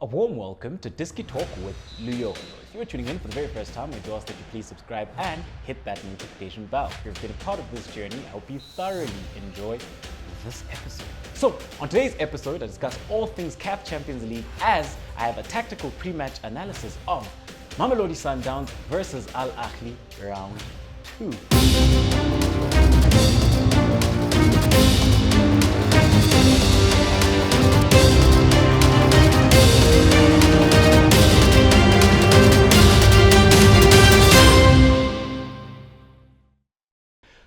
A warm welcome to Diski Talk with Luyo. If you are tuning in for the very first time, I do ask that you please subscribe and hit that notification bell. If you're getting part of this journey, I hope you thoroughly enjoy this episode. So, on today's episode, I discuss all things CAF Champions League as I have a tactical pre-match analysis of Mamelodi Sundowns versus Ahly round 2.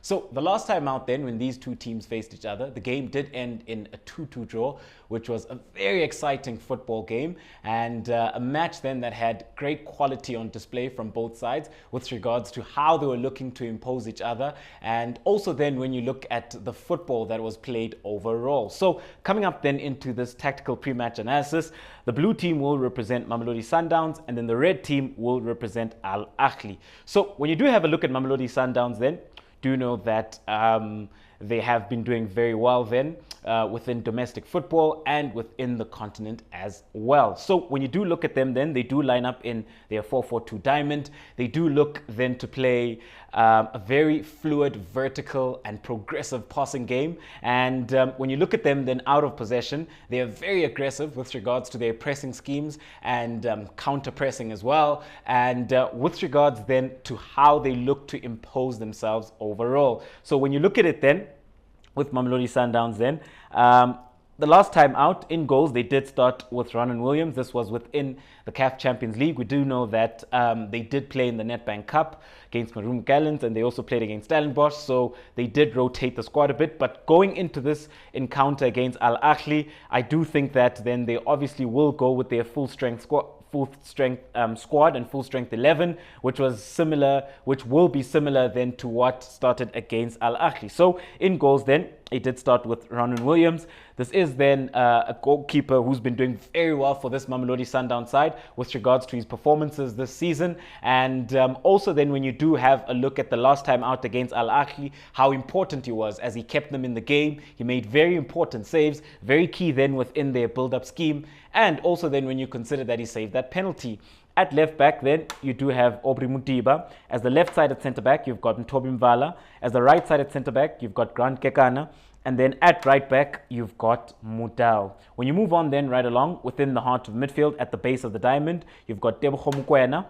So the last time out then, when these two teams faced each other, the game did end in a 2-2 draw, which was a very exciting football game and a match then that had great quality on display from both sides with regards to how they were looking to impose each other, and also then when you look at the football that was played overall. So coming up then into this tactical pre-match analysis, the blue team will represent Mamelodi Sundowns and then the red team will represent Ahly. So when you do have a look at Mamelodi Sundowns then, do know that they have been doing very well then within domestic football and within the continent as well. So when you do look at them then, they do line up in their 4-4-2 diamond. They do look then to play a very fluid, vertical and progressive passing game. And when you look at them then out of possession, they are very aggressive with regards to their pressing schemes and counter pressing as well. And with regards then to how they look to impose themselves overall. So when you look at it then, with Mamelodi Sundowns then, the last time out in goals, they did start with Ronan Williams. This was within the CAF Champions League. We do know that they did play in the Nedbank Cup against Maroon Gallants, and they also played against Stellenbosch, so they did rotate the squad a bit. But going into this encounter against Ahly, I do think that then they obviously will go with their full strength squad and full strength 11, which will be similar then to what started against Ahly. So in goals then, it did start with Ronan Williams. This is then a goalkeeper who's been doing very well for this Mamelodi Sundowns side with regards to his performances this season. And also then when you do have a look at the last time out against Ahly, how important he was as he kept them in the game. He made very important saves, very key then within their build-up scheme. And also then when you consider that he saved that penalty. At left back then, you do have Aubrey Mutiba. As the left-sided centre-back, you've got Ntobim Vala. As the right-sided centre-back, you've got Grant Kekana. And then at right back, you've got Mudau. When you move on then right along within the heart of midfield at the base of the diamond, you've got Tebogo Mokoena.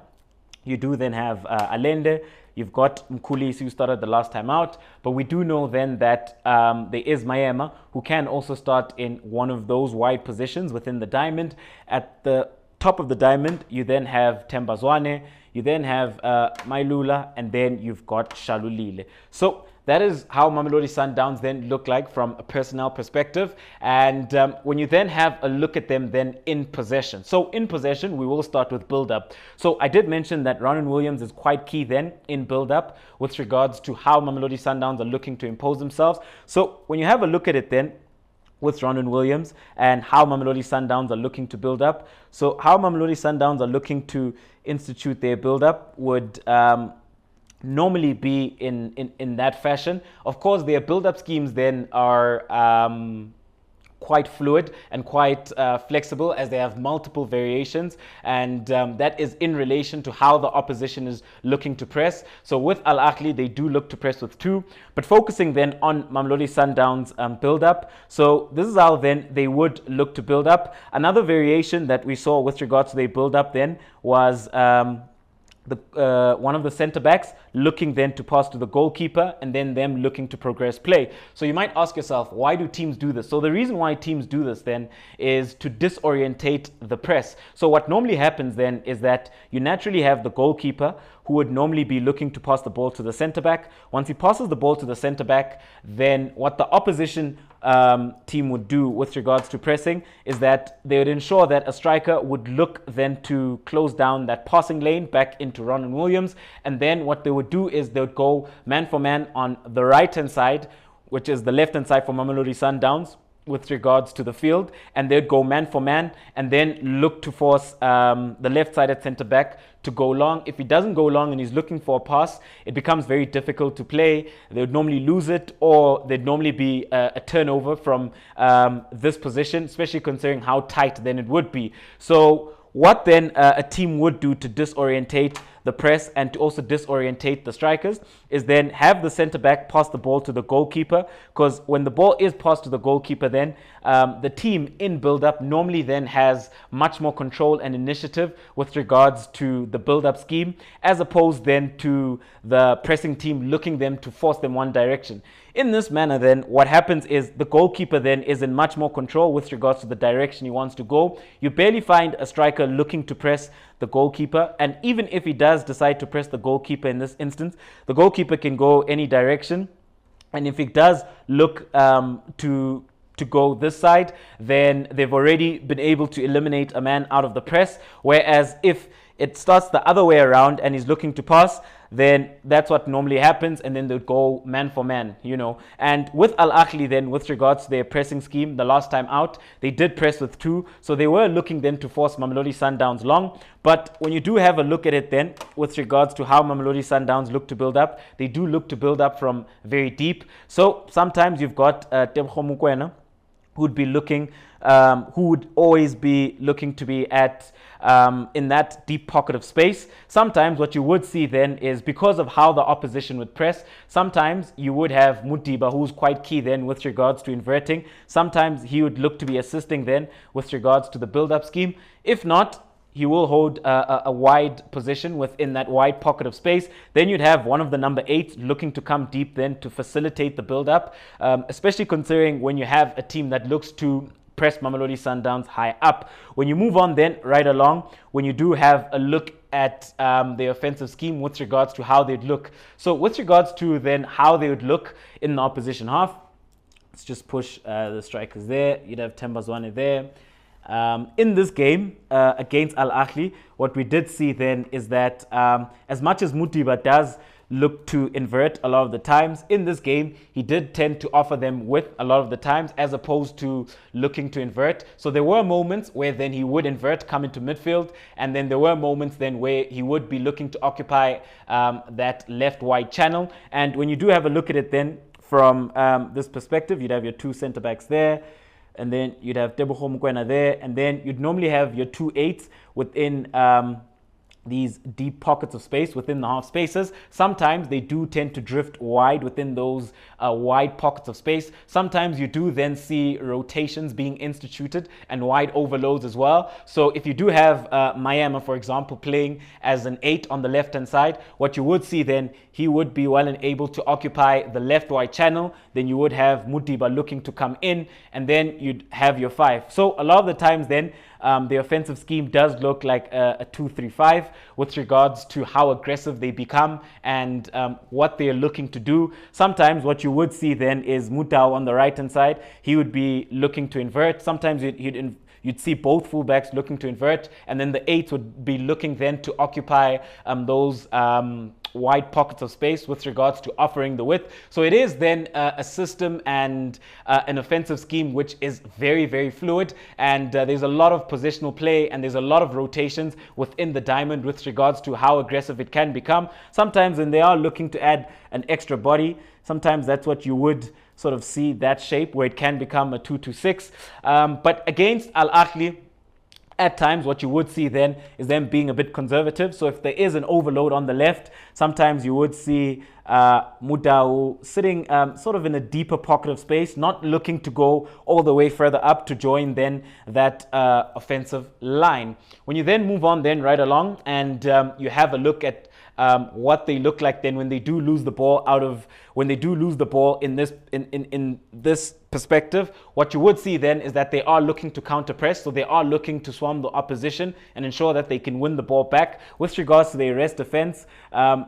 You do then have Allende. You've got Mkhulisi, who started the last time out. But we do know then that there is Maema, who can also start in one of those wide positions within the diamond. At the top of the diamond, you then have Tembazwane, you then have Mailula, and then you've got Shalulile. So that is how Mamelodi Sundowns then look like from a personnel perspective. And when you then have a look at them then in possession. So in possession, we will start with build-up. So I did mention that Ronan Williams is quite key then in build-up with regards to how Mamelodi Sundowns are looking to impose themselves. So when you have a look at it then, with Ronan Williams and how Mamelodi Sundowns are looking to build up. So how Mamelodi Sundowns are looking to institute their build-up would normally be in that fashion. Of course, their build-up schemes then are quite fluid and quite flexible, as they have multiple variations, and that is in relation to how the opposition is looking to press. So with Ahly, they do look to press with 2, but focusing then on Mamelodi Sundowns build up. So this is how then they would look to build up. Another variation that we saw with regards to their build up then was one of the centre backs looking then to pass to the goalkeeper and then them looking to progress play. So you might ask yourself, why do teams do this? So the reason why teams do this then is to disorientate the press. So what normally happens then is that you naturally have the goalkeeper who would normally be looking to pass the ball to the centre back. Once he passes the ball to the centre back, then what the opposition team would do with regards to pressing is that they would ensure that a striker would look then to close down that passing lane back into Ronan Williams, and then what they would do is they would go man for man on the right hand side, which is the left hand side for Mamelodi Sundowns. with regards to the field, and they'd go man for man and then look to force the left-sided centre-back to go long. If he doesn't go long and he's looking for a pass, it becomes very difficult to play. They would normally lose it, or there'd normally be a turnover from this position, especially considering how tight then it would be. So what then a team would do to disorientate the press and to also disorientate the strikers is then have the centre back pass the ball to the goalkeeper, because when the ball is passed to the goalkeeper, then the team in build-up normally then has much more control and initiative with regards to the build-up scheme, as opposed then to the pressing team looking them to force them one direction. In this manner, then, what happens is the goalkeeper then is in much more control with regards to the direction he wants to go. You barely find a striker looking to press the goalkeeper, and even if he does decide to press the goalkeeper in this instance, the goalkeeper can go any direction, and if he does look to go this side, then they've already been able to eliminate a man out of the press. Whereas if it starts the other way around and he's looking to pass, then that's what normally happens, and then they'll go man for man, you know. And with Ahly then, with regards to their pressing scheme, the last time out, they did press with 2, so they were looking then to force Mamelodi Sundowns long. But when you do have a look at it then, with regards to how Mamelodi Sundowns look to build up, they do look to build up from very deep. So sometimes you've got Tebgo Mokoena, who'd be looking, who would always be looking to be at in that deep pocket of space. Sometimes what you would see then is, because of how the opposition would press, sometimes you would have Mutiba, who's quite key then with regards to inverting. Sometimes he would look to be assisting then with regards to the build-up scheme. If not, he will hold a wide position within that wide pocket of space. Then you'd have one of the number 8s looking to come deep then to facilitate the build-up, especially considering when you have a team that looks to press Mamelodi Sundowns high up. When you move on then right along, when you do have a look at the offensive scheme with regards to how they'd look. So with regards to then how they would look in the opposition half, let's just push the strikers there. You'd have Tembazwane there. In this game against Ahly, what we did see then is that as much as Mutiba does look to invert a lot of the times, in this game he did tend to offer them width a lot of the times as opposed to looking to invert. So there were moments where then he would invert, come into midfield, and then there were moments then where he would be looking to occupy that left wide channel. And when you do have a look at it then from this perspective, you'd have your 2 centre backs there, and then you'd have Tebogo Mokoena there, and then you'd normally have your 2 8s within these deep pockets of space within the half spaces. Sometimes they do tend to drift wide within those wide pockets of space. Sometimes you do then see rotations being instituted and wide overloads as well. So if you do have Mayama, for example, playing as an 8 on the left hand side, what you would see then, he would be well and able to occupy the left wide channel. Then you would have Mutiba looking to come in, and then you'd have your 5. So a lot of the times then the offensive scheme does look like a 2-3-5 with regards to how aggressive they become and what they're looking to do. Sometimes what you would see then is Mutau on the right hand side. He would be looking to invert. Sometimes you'd see both fullbacks looking to invert, and then the 8 would be looking then to occupy those wide pockets of space with regards to offering the width. So it is then a system and an offensive scheme which is very, very fluid, and there's a lot of positional play and there's a lot of rotations within the diamond with regards to how aggressive it can become. Sometimes when they are looking to add an extra body, sometimes that's what you would sort of see, that shape where it can become a 2-2-6. But against Ahly, at times what you would see then is them being a bit conservative. So if there is an overload on the left, sometimes you would see Mudau sitting sort of in a deeper pocket of space, not looking to go all the way further up to join then that offensive line. When you then move on then right along and you have a look at what they look like then when they do lose the ball in this perspective, what you would see then is that they are looking to counter press. So they are looking to swarm the opposition and ensure that they can win the ball back. With regards to their rest defense,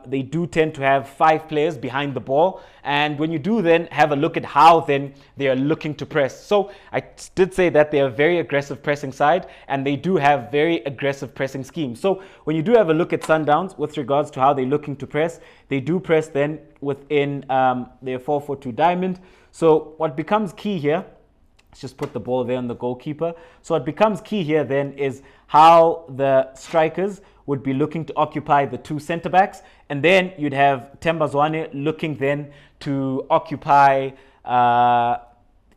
they do tend to have 5 players behind the ball. And when you do then have a look at how then they are looking to press. So I did say that they are a very aggressive pressing side and they do have very aggressive pressing schemes. So when you do have a look at Sundowns with regards to how they're looking to press, they do press then within their 4-4-2 diamond. So what becomes key here Let's just put the ball there on the goalkeeper. So what becomes key here then is how the strikers would be looking to occupy the two centre backs, and then you'd have Themba Zwane looking then to occupy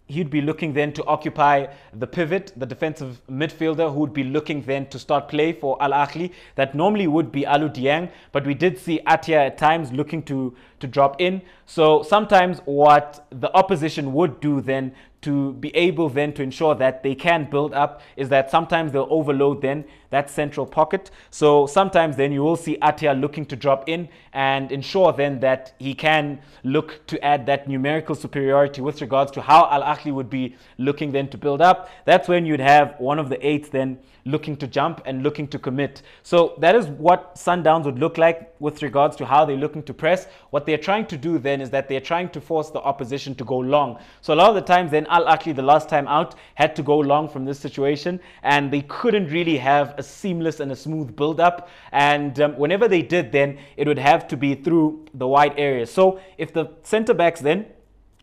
he'd be looking then to occupy the pivot, the defensive midfielder, who would be looking then to start play for Al Ahly. That normally would be Alou Dieng, but we did see Atia at times looking to drop in. So sometimes what the opposition would do then to be able then to ensure that they can build up is that sometimes they'll overload then that central pocket. So sometimes then you will see Atia looking to drop in and ensure then that he can look to add that numerical superiority with regards to how Al Ahly would be looking then to build up. That's when you'd have one of the eights then looking to jump and looking to commit. So that is what Sundowns would look like with regards to how they're looking to press. What they're trying to do then is that they're trying to force the opposition to go long. So a lot of the times then Al Ahly, the last time out, had to go long from this situation, and they couldn't really have a seamless and a smooth build up. And whenever they did, then it would have to be through the wide areas. So if the centre backs then,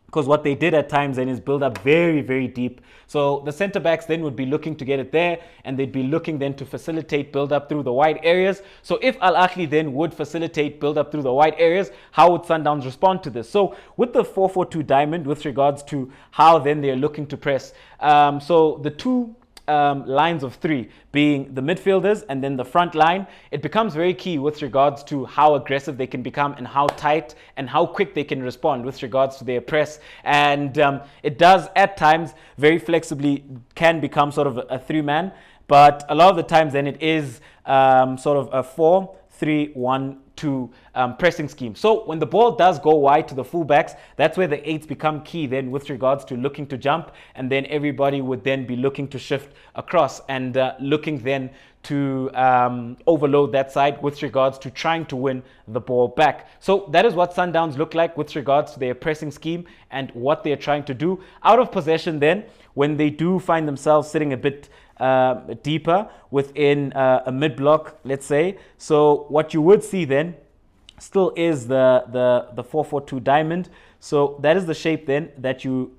because what they did at times then is build up very, very deep. So the centre backs then would be looking to get it there, and they'd be looking then to facilitate build up through the wide areas. So if Al Ahly then would facilitate build up through the wide areas, how would Sundowns respond to this? So with the 4-4-2 diamond, with regards to how then they're looking to press, so the two lines of three being the midfielders and then the front line, it becomes very key with regards to how aggressive they can become and how tight and how quick they can respond with regards to their press. And it does at times very flexibly can become sort of a three-man, but a lot of the times then it is sort of a 4-3-1-2 pressing scheme. So when the ball does go wide to the fullbacks, that's where the eights become key then with regards to looking to jump, and then everybody would then be looking to shift across and looking then to overload that side with regards to trying to win the ball back. So that is what Sundowns look like with regards to their pressing scheme and what they're trying to do. Out of possession then, when they do find themselves sitting a bit deeper within a mid-block, let's say. So what you would see then still is the 4-4-2 diamond. So that is the shape then that you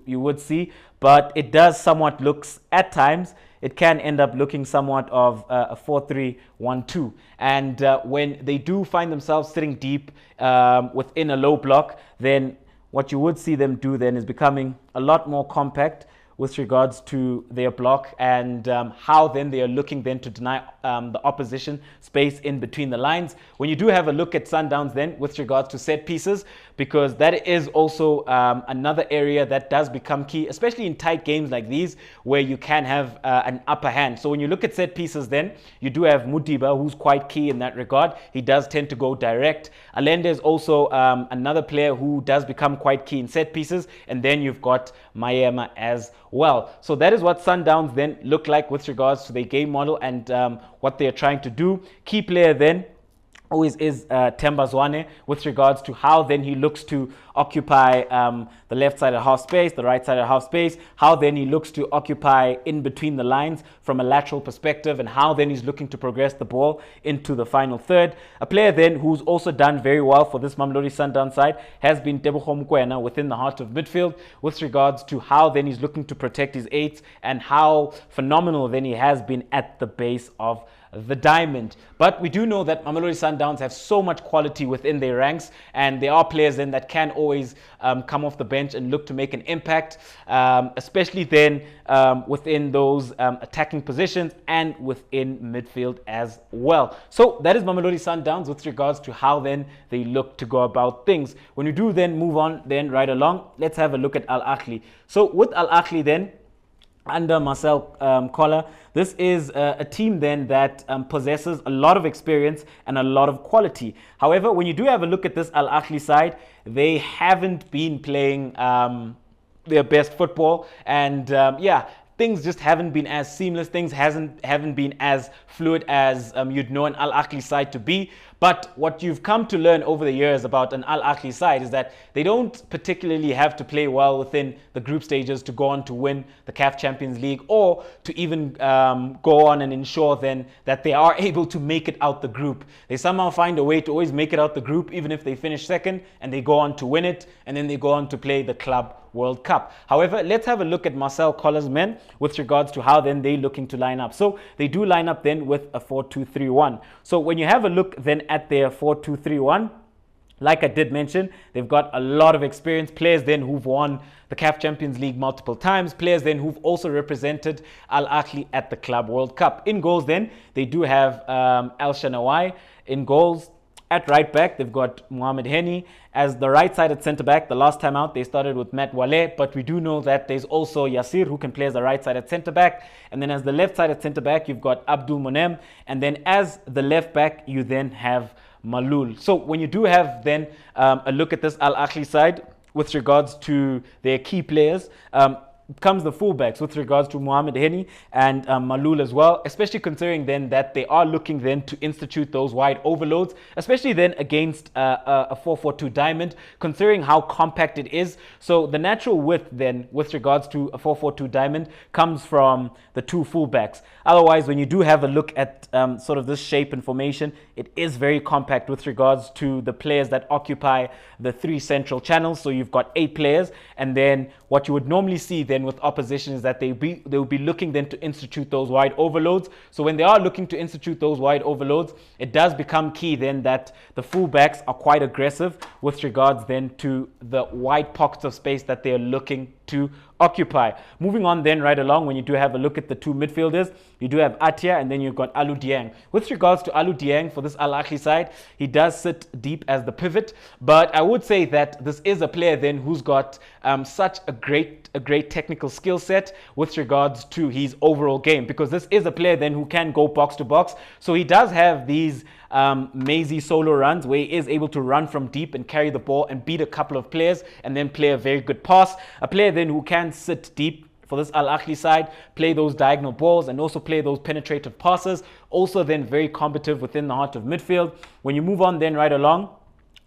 would see, but it does somewhat looks at times, it can end up looking somewhat of a 4-3-1-2. And when they do find themselves sitting deep within a low block, then what you would see them do then is becoming a lot more compact with regards to their block, and how then they are looking then to deny the opposition space in between the lines. When you do have a look at Sundowns then with regards to set pieces, because that is also another area that does become key, especially in tight games like these where you can have an upper hand. So when you look at set pieces then, you do have Mudiba, who's quite key in that regard. He does tend to go direct. Allende is also another player who does become quite key in set pieces, and then you've got Mayema as well. So that is what Sundowns then look like with regards to their game model and what they are trying to do. Key player then always is Themba Zwane with regards to how then he looks to occupy the left side of half space, the right side of half space, how then he looks to occupy in between the lines from a lateral perspective, and how then he's looking to progress the ball into the final third. A player then who's also done very well for this Mamelodi Sundowns side has been Tebogo Mokoena within the heart of midfield with regards to how then he's looking to protect his eights and how phenomenal then he has been at the base of the diamond. But we do know that Mamelodi Sundowns have so much quality within their ranks, and there are players then that can always come off the bench and look to make an impact, especially then within those attacking positions and within midfield as well. So that is Mamelodi Sundowns with regards to how then they look to go about things. When you do then move on then right along, let's have a look at Al Ahly. So with Al Ahly then, under Marcel Koller, this is a team then that possesses a lot of experience and a lot of quality. However, when you do have a look at this Al Ahly side, they haven't been playing their best football, and yeah, things just haven't been as seamless. Things haven't been as fluid as you'd know an Al Ahly side to be. But what you've come to learn over the years about an Al Ahly side is that they don't particularly have to play well within the group stages to go on to win the CAF Champions League, or to even go on and ensure then that they are able to make it out the group. They somehow find a way to always make it out the group, even if they finish second, and they go on to win it, and then they go on to play the Club World Cup. However, let's have a look at Marcel Coller's men with regards to how then they're looking to line up. So they do line up then with a 4-2-3-1. So when you have a look then at their 4-2-3-1, like I did mention, they've got a lot of experience, players then who've won the CAF Champions League multiple times, players then who've also represented Al Ahly at the Club World Cup. In goals then, they do have El Shanawai in goals. At right back, they've got Mohamed Heni. As the right-sided centre-back, the last time out, they started with Matt Wale, but we do know that there's also Yassir, who can play as the right-sided centre-back. And then as the left-sided centre-back, you've got Abdul Monem. And then as the left-back, you then have Malul. So when you do have then a look at this Al Ahly side with regards to their key players, comes the fullbacks with regards to Mohamed Heni and Malul as well, especially considering then that they are looking then to institute those wide overloads, especially then against a 4-4-2 diamond, considering how compact it is. So the natural width then with regards to a 4-4-2 diamond comes from the two fullbacks. Otherwise, when you do have a look at sort of this shape and formation, it is very compact with regards to the players that occupy the three central channels. So you've got 8 players, and then what you would normally see then with opposition is that they will be looking then to institute those wide overloads. So when they are looking to institute those wide overloads, it does become key then that the fullbacks are quite aggressive with regards then to the wide pockets of space that they are looking to occupy. Moving on then right along, when you do have a look at the two midfielders, you do have Atia and then you've got Alou Dieng. With regards to Alou Dieng for this Al Ahly side, he does sit deep as the pivot, but I would say that this is a player then who's got such a great technical skill set with regards to his overall game, because this is a player then who can go box to box. So he does have these mazy solo runs where he is able to run from deep and carry the ball and beat a couple of players and then play a very good pass. A player then who can sit deep for this Al Ahly side, play those diagonal balls and also play those penetrative passes. Also then very combative within the heart of midfield. When you move on then right along,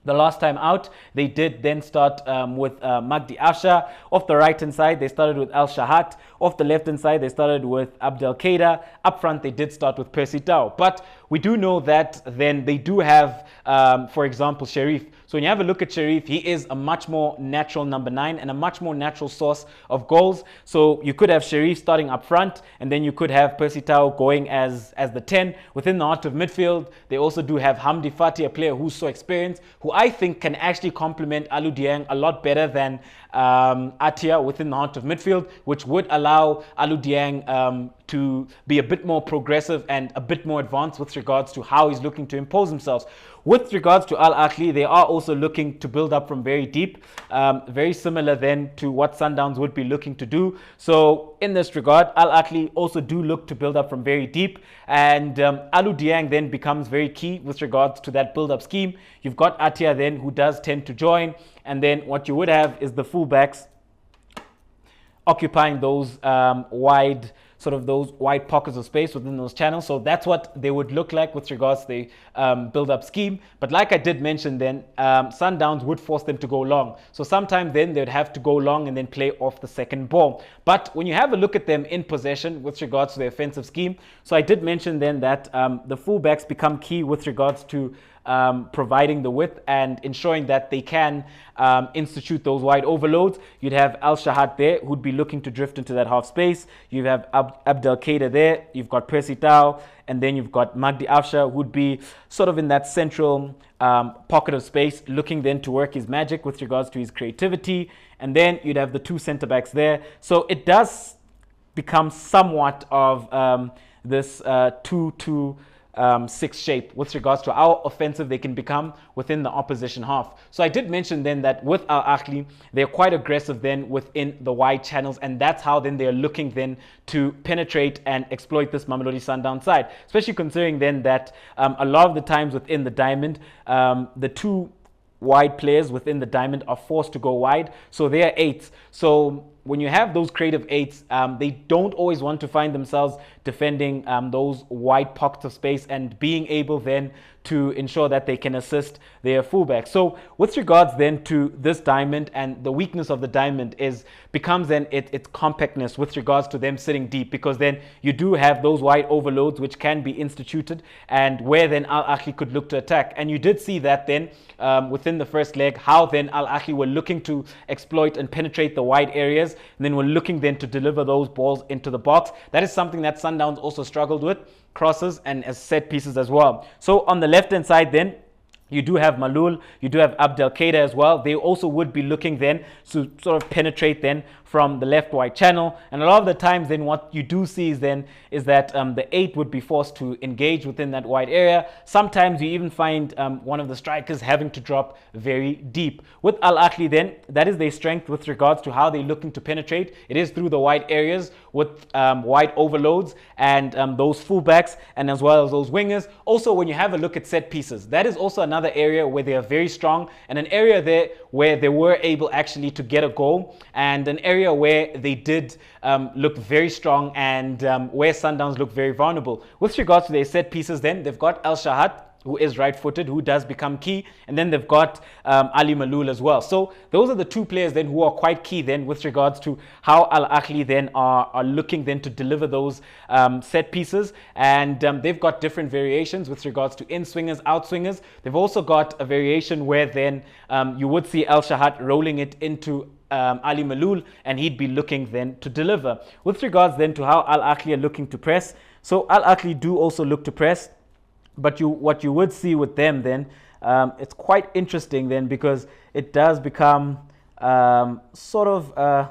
the last time out, they did then start with Magdi Afsha. Off the right-hand side, they started with Al Shahat. Off the left-hand side, they started with Abdel Kader. Up front, they did start with Percy Tau. But we do know that then they do have, for example, Sharif. So when you have a look at Sharif, he is a much more natural number 9 and a much more natural source of goals. So you could have Sharif starting up front, and then you could have Percy Tau going as the 10. Within the heart of midfield, they also do have Hamdi Fati, a player who's so experienced, who I think can actually complement Alou Dieng a lot better than Atia within the heart of midfield, which would allow Alou Dieng to be a bit more progressive and a bit more advanced with regards to how he's looking to impose himself. With regards to Al Ahly, they are also looking to build up from very deep, very similar then to what Sundowns would be looking to do. So in this regard, Al Ahly also do look to build up from very deep, and Alou Dieng then becomes very key with regards to that build-up scheme. You've got Atia then who does tend to join, and then what you would have is the fullbacks occupying those wide pockets of space within those channels. So that's what they would look like with regards to the build-up scheme. But like I did mention then, Sundowns would force them to go long. So sometimes then they'd have to go long and then play off the second ball. But when you have a look at them in possession with regards to the offensive scheme, so I did mention then that the fullbacks become key with regards to providing the width and ensuring that they can institute those wide overloads. You'd have Al Shahat there, who'd be looking to drift into that half space. You have Abdel Kader there. You've got Percy Tau, and then you've got Magdi Afsha, who'd be sort of in that central pocket of space, looking then to work his magic with regards to his creativity. And then you'd have the two centre backs there. So it does become somewhat of this 2-2-6 shape with regards to how offensive they can become within the opposition half. So I did mention then that with Al Ahly, they're quite aggressive then within the wide channels, and that's how then they're looking then to penetrate and exploit this Mamelodi Sundowns side, especially considering then that a lot of the times within the diamond, the two wide players within the diamond are forced to go wide, so they are 8. So when you have those creative eights, they don't always want to find themselves defending those wide pockets of space and being able then to ensure that they can assist their fullback. So with regards then to this diamond, and the weakness of the diamond becomes then its compactness with regards to them sitting deep, because then you do have those wide overloads which can be instituted, and where then Al Ahly could look to attack. And you did see that then within the first leg, how then Al Ahly were looking to exploit and penetrate the wide areas, and then were looking then to deliver those balls into the box. That is something that Sundowns also struggled with, crosses and as set pieces as well. So on the left hand side then, you do have Malul, you do have Abdelkader as well. They also would be looking then to sort of penetrate then from the left wide channel. And a lot of the times then what you do see is that the 8 would be forced to engage within that wide area. Sometimes you even find one of the strikers having to drop very deep. With Al Ahly then, that is their strength with regards to how they're looking to penetrate. It is through the wide areas with wide overloads and those fullbacks, and as well as those wingers. Also, when you have a look at set pieces, that is also another area where they are very strong, and an area there where they were able actually to get a goal, and an area where they did look very strong, and where Sundowns look very vulnerable. With regards to their set pieces then, they've got El Shahat, who is right-footed, who does become key. And then they've got Ali Malul as well. So those are the two players then who are quite key then with regards to how Al Ahly then are looking then to deliver those set pieces. And they've got different variations with regards to in-swingers, out-swingers. They've also got a variation where then you would see El Shahat rolling it into Ali Malul, and he'd be looking then to deliver. With regards then to how Al Ahly are looking to press. So Al Ahly do also look to press. But what you would see with them then, it's quite interesting then, because it does become sort of a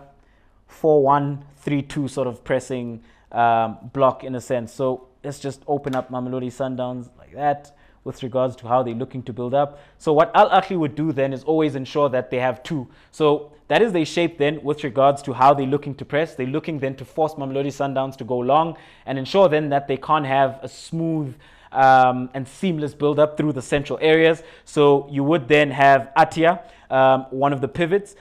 4-1-3-2 sort of pressing block in a sense. So let's just open up Mamelodi Sundowns like that with regards to how they're looking to build up. So what Al Ahly would do then is always ensure that they have two. So that is their shape then with regards to how they're looking to press. They're looking then to force Mamelodi Sundowns to go long and ensure then that they can't have a smooth and seamless build up through the central areas. So you would then have Atia, one of the pivots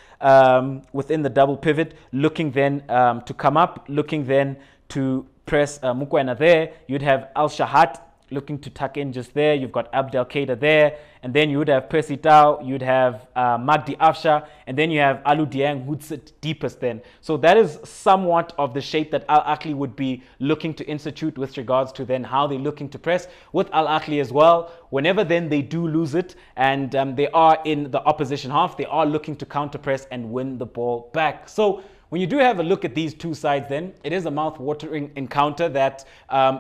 within the double pivot, looking then to come up, looking then to press Mukwena there. You'd have Al Shahat looking to tuck in just there. You've got Abdelkader there, and then you would have Percy Tau, you'd have Magdi Afsha, and then you have Alu Dieng who'd sit deepest then. So that is somewhat of the shape that Al Ahly would be looking to institute with regards to then how they're looking to press. With Al Ahly as well, whenever then they do lose it and they are in the opposition half, they are looking to counter press and win the ball back. So when you do have a look at these two sides then, it is a mouth-watering encounter that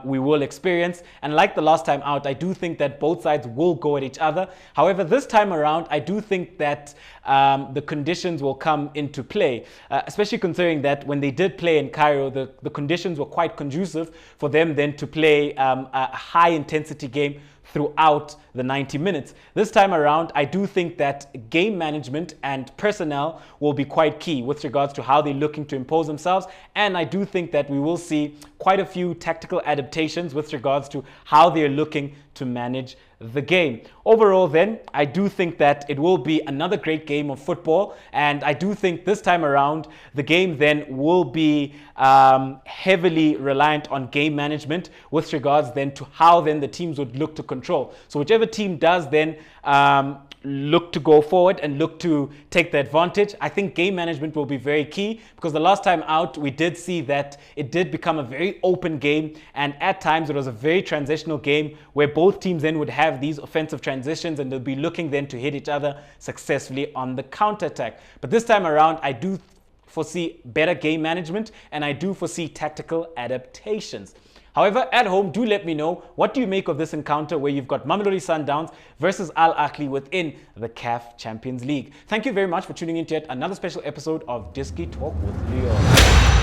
we will experience. And like the last time out, I do think that both sides will go at each other. However, this time around, I do think that the conditions will come into play, especially considering that when they did play in Cairo, the conditions were quite conducive for them then to play a high-intensity game throughout the 90 minutes. This time around, I do think that game management and personnel will be quite key with regards to how they're looking to impose themselves. And I do think that we will see quite a few tactical adaptations with regards to how they're looking to manage the game. Overall then, I do think that it will be another great game of football, and I do think this time around the game then will be heavily reliant on game management with regards then to how then the teams would look to control. So whichever team does then look to go forward and look to take the advantage, I think game management will be very key, because the last time out we did see that it did become a very open game, and at times it was a very transitional game where both teams then would have these offensive transitions and they'll be looking then to hit each other successfully on the counter-attack. But this time around, I do foresee better game management and I do foresee tactical adaptations. However, at home, do let me know, what do you make of this encounter where you've got Mamelodi Sundowns versus Al Ahly within the CAF Champions League? Thank you very much for tuning in to yet another special episode of Diski Talk with Leo.